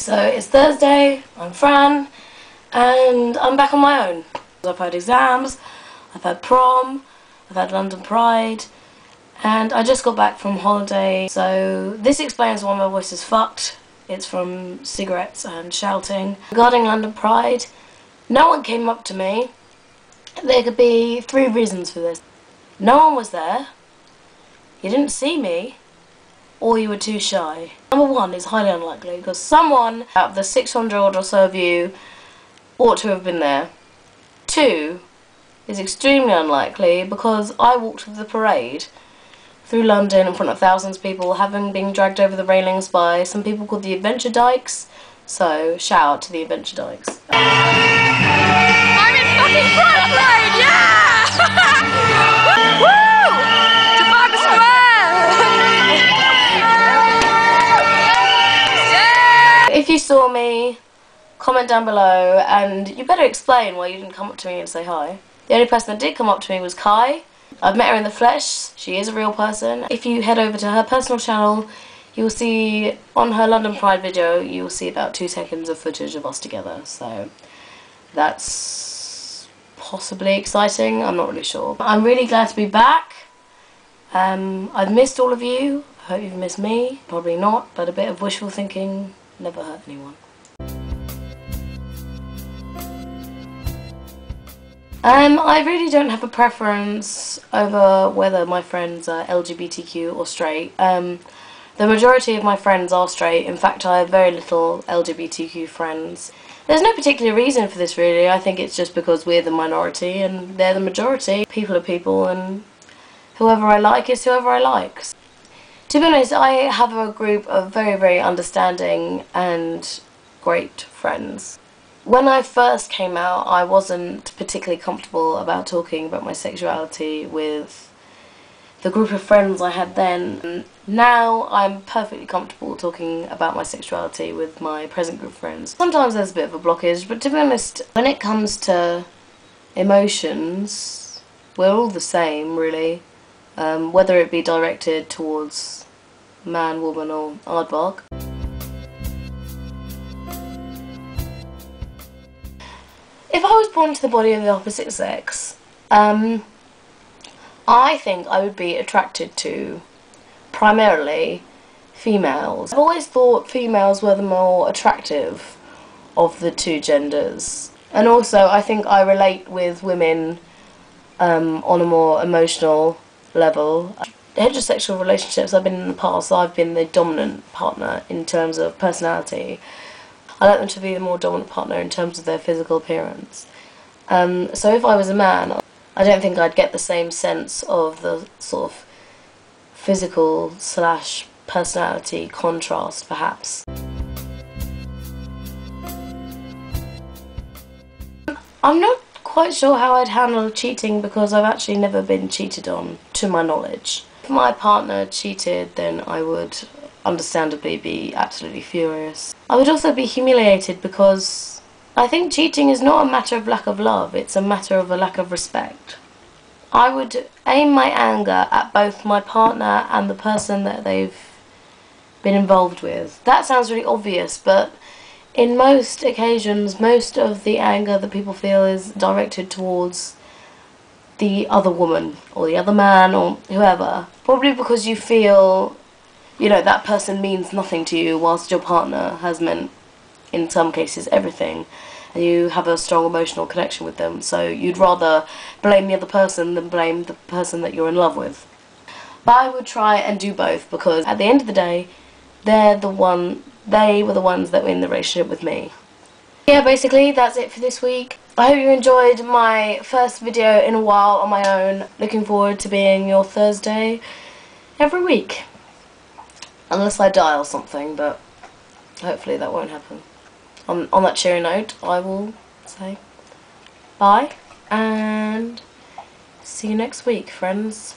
So it's Thursday, I'm Fran, and I'm back on my own. I've had exams, I've had prom, I've had London Pride, and I just got back from holiday, so this explains why my voice is fucked. It's from cigarettes and shouting. Regarding London Pride, no one came up to me. There could be 3 reasons for this. No one was there, you didn't see me, or you were too shy. Number 1 is highly unlikely, because someone out of the 600 or so of you ought to have been there. 2 is extremely unlikely, because I walked with the parade through London in front of thousands of people, having been dragged over the railings by some people called the Adventure Dykes. So, shout out to the Adventure Dykes. I'm in fucking Pride Parade, yeah! Woo! Trafalgar Square! Yeah! If you saw me, comment down below, and you better explain why you didn't come up to me and say hi. The only person that did come up to me was Kai. I've met her in the flesh, she is a real person. If you head over to her personal channel, you'll see, on her London Pride video, you'll see about 2 seconds of footage of us together, so that's possibly exciting, I'm not really sure. I'm really glad to be back. I've missed all of you, I hope you've missed me, probably not, but a bit of wishful thinking never hurt anyone. I really don't have a preference over whether my friends are LGBTQ or straight. The majority of my friends are straight. In fact, I have very little LGBTQ friends. There's no particular reason for this, really. I think it's just because we're the minority and they're the majority. People are people, and whoever I like is whoever I like. To be honest, I have a group of very, very understanding and great friends. When I first came out, I wasn't particularly comfortable about talking about my sexuality with the group of friends I had then. Now I'm perfectly comfortable talking about my sexuality with my present group of friends. Sometimes there's a bit of a blockage, but to be honest, when it comes to emotions, we're all the same, really. Whether it be directed towards man, woman or aardvark. If I was born into the body of the opposite sex, I think I would be attracted to, primarily, females. I've always thought females were the more attractive of the 2 genders. And also, I think I relate with women on a more emotional level. Heterosexual relationships I've been in the past, I've been the dominant partner in terms of personality. I like them to be the more dominant partner in terms of their physical appearance. So if I was a man, I don't think I'd get the same sense of the sort of physical / personality contrast, perhaps. I'm not quite sure how I'd handle cheating, because I've actually never been cheated on, to my knowledge. If my partner cheated, then I would understandably be absolutely furious. I would also be humiliated, because I think cheating is not a matter of lack of love, it's a matter of a lack of respect. I would aim my anger at both my partner and the person that they've been involved with. That sounds really obvious, but in most occasions, most of the anger that people feel is directed towards the other woman, or the other man, or whoever. Probably because you feel, you know, that person means nothing to you, whilst your partner has meant, in some cases, everything. And you have a strong emotional connection with them, so you'd rather blame the other person than blame the person that you're in love with. But I would try and do both, because at the end of the day, they were the ones that were in the relationship with me. Yeah, basically, that's it for this week. I hope you enjoyed my first video in a while on my own. Looking forward to being your Thursday every week. Unless I die or something, but hopefully that won't happen. On that cheery note, I will say bye, and see you next week, friends.